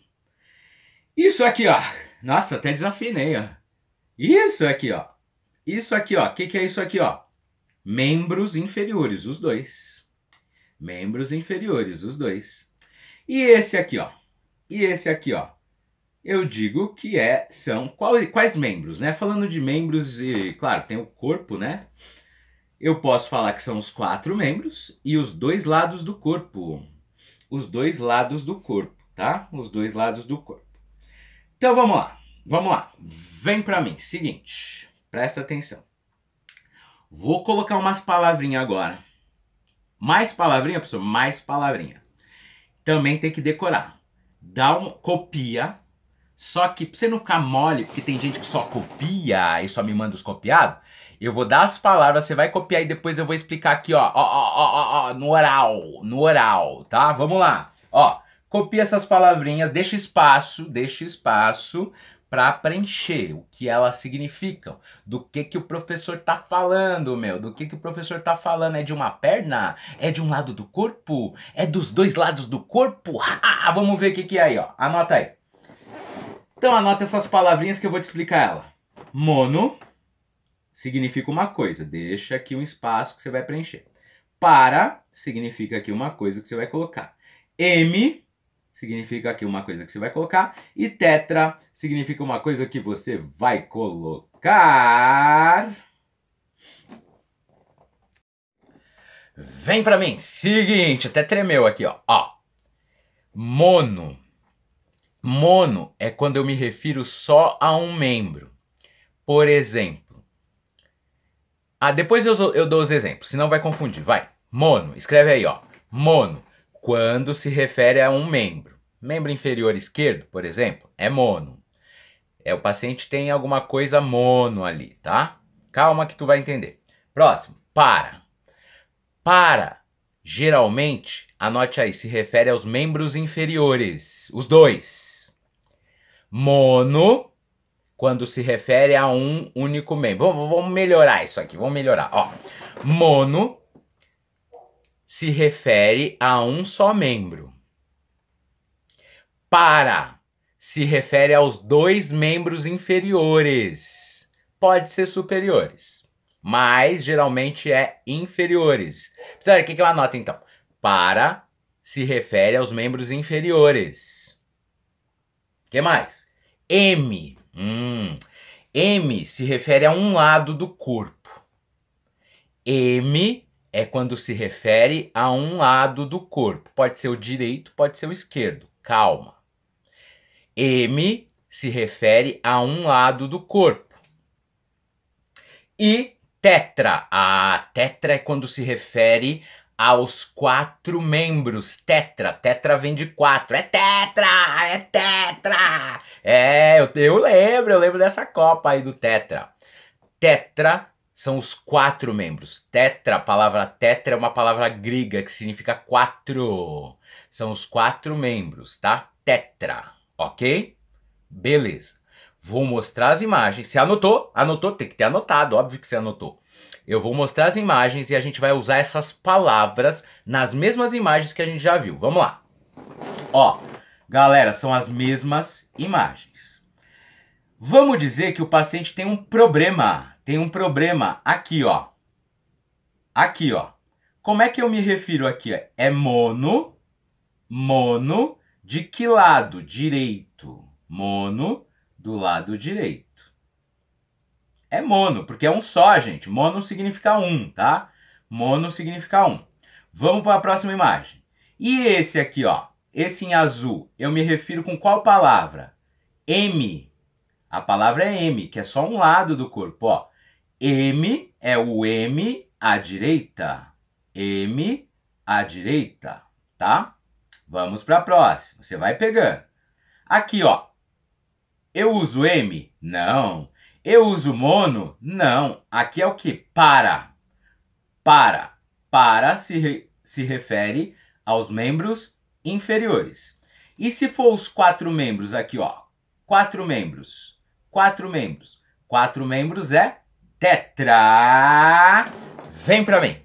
Isso aqui, ó. Nossa, até desafinei, ó. Isso aqui, ó. Isso aqui, ó. O que é isso aqui, ó? Membros inferiores, os dois. Membros inferiores, os dois. E esse aqui, ó. E esse aqui, ó. Eu digo que são quais membros, né? Falando de membros, e claro, tem o corpo, né? Eu posso falar que são os 4 membros e os 2 lados do corpo. Os 2 lados do corpo, tá? Os 2 lados do corpo. Então vamos lá, vamos lá. Vem pra mim. Seguinte, presta atenção. Vou colocar umas palavrinhas agora. Mais palavrinha, professor? Mais palavrinha. Também tem que decorar. Copia. Só que pra você não ficar mole, porque tem gente que só copia e só me manda os copiados, eu vou dar as palavras, você vai copiar e depois eu vou explicar aqui, ó, no oral, tá? Vamos lá. Ó, copia essas palavrinhas, deixa espaço para preencher o que elas significam, do que o professor tá falando, meu, do que o professor tá falando, é de uma perna, é de um lado do corpo, é dos 2 lados do corpo, vamos ver o que é aí, ó, anota aí. Então anota essas palavrinhas que eu vou te explicar ela. Mono significa uma coisa, deixa aqui um espaço que você vai preencher. Para significa aqui uma coisa que você vai colocar. M significa aqui uma coisa que você vai colocar. E tetra significa uma coisa que você vai colocar. Vem pra mim. Seguinte, até tremeu aqui, ó. Mono. Mono é quando eu me refiro só a um membro. Por exemplo. Depois eu dou os exemplos, senão vai confundir. Vai. Mono. Escreve aí, ó. Mono. Quando se refere a um membro. Membro inferior esquerdo, por exemplo, é mono. O paciente tem alguma coisa mono ali, tá? Calma que tu vai entender. Próximo. Para. Para. Geralmente, anote aí, se refere aos membros inferiores. Os 2. Mono, quando se refere a um único membro. Vamos melhorar isso aqui, vamos melhorar. Ó, mono se refere a um só membro. Para se refere aos 2 membros inferiores. Pode ser superiores, mas geralmente é inferiores. Precisa, o que eu anoto então? Para se refere aos membros inferiores. O que mais? M. M se refere a um lado do corpo. M é quando se refere a um lado do corpo. Pode ser o direito, pode ser o esquerdo. Calma. M se refere a um lado do corpo. E tetra. Tetra é quando se refere aos 4 membros. Tetra. Tetra vem de 4. É tetra! É tetra! Eu lembro dessa Copa aí do tetra. Tetra são os 4 membros. Tetra, a palavra tetra é uma palavra grega que significa 4. São os 4 membros, tá? Tetra, ok? Beleza. Vou mostrar as imagens. Você anotou? Anotou? Tem que ter anotado, óbvio que você anotou. Eu vou mostrar as imagens e a gente vai usar essas palavras nas mesmas imagens que a gente já viu. Vamos lá. Ó, galera, são as mesmas imagens. Vamos dizer que o paciente tem um problema. Tem um problema aqui, ó. Aqui, ó. Como é que eu me refiro aqui? É mono. Mono de que lado? Direito. Mono do lado direito. É mono, porque é um só, gente. Mono significa um, tá? Mono significa um. Vamos para a próxima imagem. E esse aqui, ó. Esse em azul, eu me refiro com qual palavra? M. A palavra é M, que é só um lado do corpo, ó. M é o M à direita. M à direita, tá? Vamos para a próxima. Você vai pegando. Aqui, ó. Eu uso M? Não. Eu uso mono? Não. Aqui é o que? Para. Para. Para se refere aos membros inferiores. E se for os 4 membros aqui, ó? 4 membros. 4 membros. 4 membros é tetra. Vem pra mim.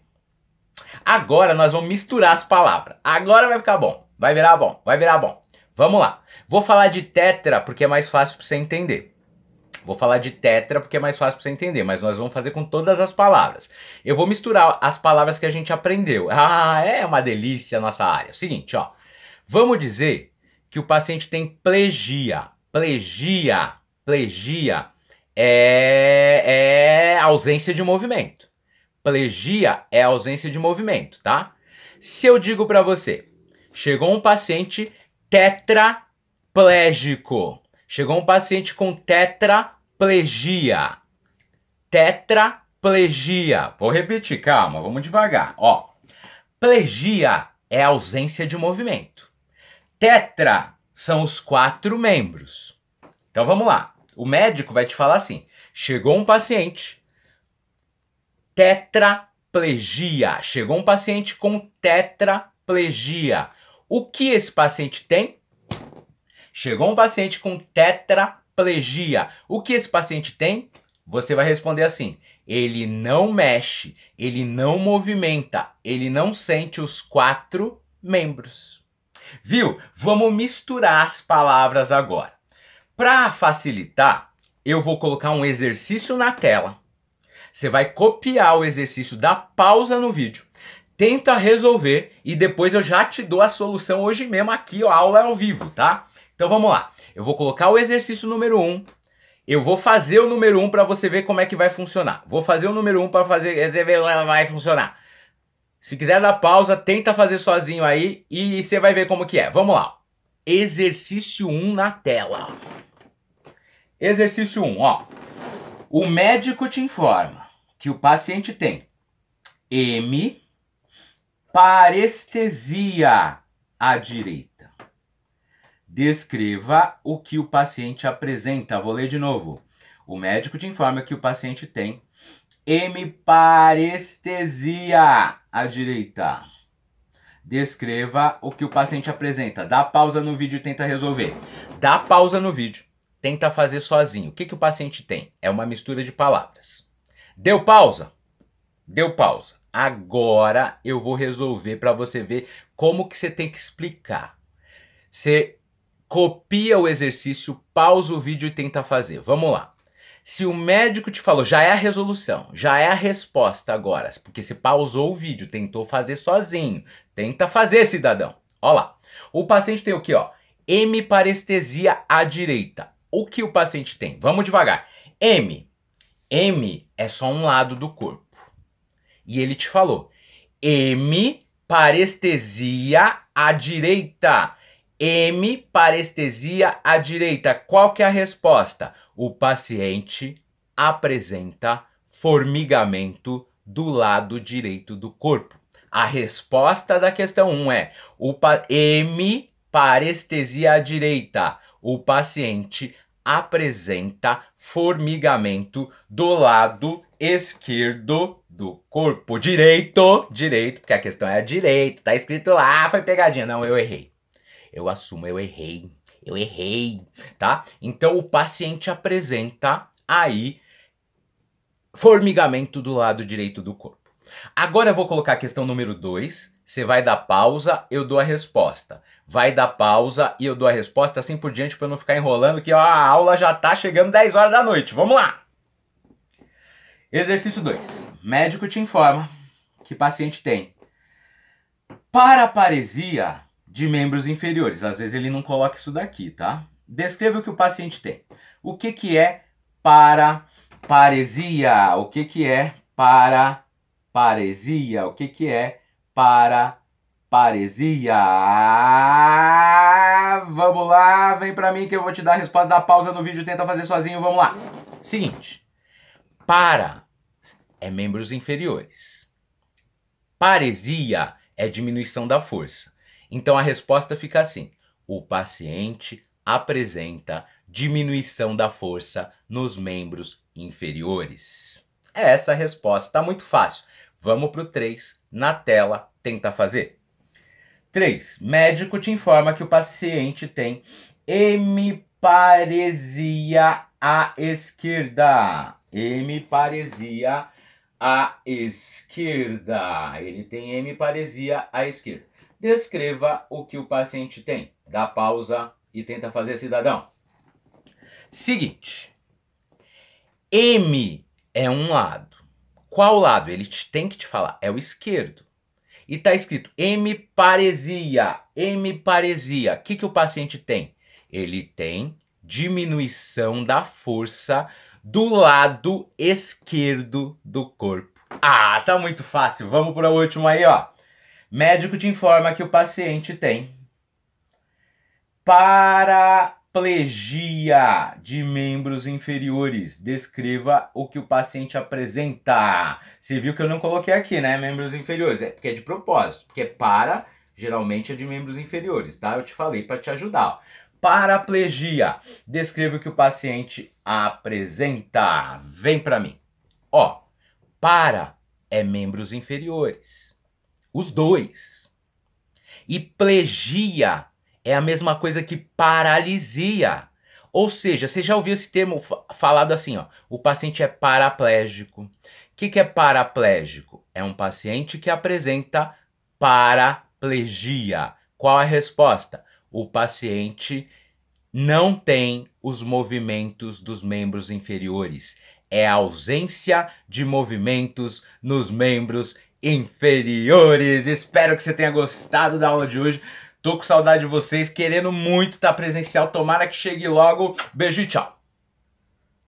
Agora nós vamos misturar as palavras. Agora vai ficar bom. Vai virar bom. Vai virar bom. Vamos lá. Vou falar de tetra porque é mais fácil para você entender. Vou falar de tetra porque é mais fácil para você entender, mas nós vamos fazer com todas as palavras. Eu vou misturar as palavras que a gente aprendeu. Ah, é uma delícia a nossa área. Seguinte, ó. Vamos dizer que o paciente tem plegia. Plegia é ausência de movimento. Plegia é ausência de movimento, tá? Se eu digo para você, chegou um paciente tetraplégico. Chegou um paciente com tetraplegia. Tetraplegia. Vou repetir, calma, vamos devagar. Ó, plegia é ausência de movimento. Tetra são os 4 membros. Então vamos lá. O médico vai te falar assim: chegou um paciente tetraplegia. Chegou um paciente com tetraplegia. O que esse paciente tem? Chegou um paciente com tetraplegia. O que esse paciente tem? Você vai responder assim: ele não mexe, ele não movimenta, ele não sente os 4 membros. Viu? Vamos misturar as palavras agora. Para facilitar, eu vou colocar um exercício na tela. Você vai copiar o exercício, dá pausa no vídeo, tenta resolver e depois eu já te dou a solução hoje mesmo aqui, ó, a aula é ao vivo, tá? Então vamos lá. Eu vou colocar o exercício número 1. Eu vou fazer o número 1 para você ver como é que vai funcionar. Vou fazer o número 1 para ver como vai funcionar. Se quiser dar pausa, tenta fazer sozinho aí e você vai ver como que é. Vamos lá. Exercício 1 na tela. Exercício 1, ó. O médico te informa que o paciente tem M, parestesia à direita. Descreva o que o paciente apresenta. Vou ler de novo. O médico te informa que o paciente tem hemiparestesia à direita. Descreva o que o paciente apresenta. Dá pausa no vídeo e tenta resolver. Dá pausa no vídeo. Tenta fazer sozinho. O que o paciente tem? É uma mistura de palavras. Deu pausa? Deu pausa. Agora eu vou resolver para você ver como que você tem que explicar. Você copia o exercício, pausa o vídeo e tenta fazer. Vamos lá. Se o médico te falou, já é a resolução, já é a resposta agora, porque você pausou o vídeo, tentou fazer sozinho. Tenta fazer, cidadão. Ó lá. O paciente tem o quê, ó? Hemiparestesia à direita. O que o paciente tem? Vamos devagar. M é só um lado do corpo. E ele te falou, hemiparestesia à direita. Hemiparestesia à direita. Qual que é a resposta? O paciente apresenta formigamento do lado direito do corpo. A resposta da questão 1 é hemiparestesia à direita. O paciente apresenta formigamento do lado esquerdo do corpo. Direito, porque a questão é direito. Tá escrito lá, foi pegadinha. Não, eu errei. Eu assumo, eu errei, tá? Então o paciente apresenta aí formigamento do lado direito do corpo. Agora eu vou colocar a questão número 2, você vai dar pausa, eu dou a resposta. Vai dar pausa e eu dou a resposta, assim por diante, para eu não ficar enrolando, que ó, a aula já tá chegando 10 horas da noite. Vamos lá! Exercício 2. Médico te informa que paciente tem paraparesia de membros inferiores. Às vezes ele não coloca isso daqui, tá? Descreva o que o paciente tem. O que é paraparesia? O que é paraparesia? O que é paraparesia? Vamos lá, vem pra mim que eu vou te dar a resposta. Dá pausa no vídeo, tenta fazer sozinho, vamos lá. Seguinte, para é membros inferiores. Paresia é diminuição da força. Então a resposta fica assim: o paciente apresenta diminuição da força nos membros inferiores. É essa a resposta, tá muito fácil. Vamos pro 3, na tela, tenta fazer. 3. Médico te informa que o paciente tem hemiparesia à esquerda. Hemiparesia à esquerda. Ele tem hemiparesia à esquerda. Descreva o que o paciente tem. Dá pausa e tenta fazer, cidadão. Seguinte. M é um lado. Qual lado? Ele tem que te falar. É o esquerdo. E está escrito hemiparesia. Hemiparesia. O que o paciente tem? Ele tem diminuição da força do lado esquerdo do corpo. Ah, tá muito fácil. Vamos para o último aí, ó. Médico te informa que o paciente tem paraplegia de membros inferiores. Descreva o que o paciente apresenta. Você viu que eu não coloquei aqui, né? Membros inferiores. É porque é de propósito. Porque para, geralmente, é de membros inferiores, tá? Eu te falei para te ajudar. Ó. Paraplegia. Descreva o que o paciente apresenta. Vem para mim. Ó, para é membros inferiores. Os dois. E plegia é a mesma coisa que paralisia. Ou seja, você já ouviu esse termo falado assim, ó, o paciente é paraplégico. O que é paraplégico? É um paciente que apresenta paraplegia. Qual é a resposta? O paciente não tem os movimentos dos membros inferiores. É a ausência de movimentos nos membros inferiores. Espero que você tenha gostado da aula de hoje. Tô com saudade de vocês, querendo muito estar presencial. Tomara que chegue logo. Beijo e tchau.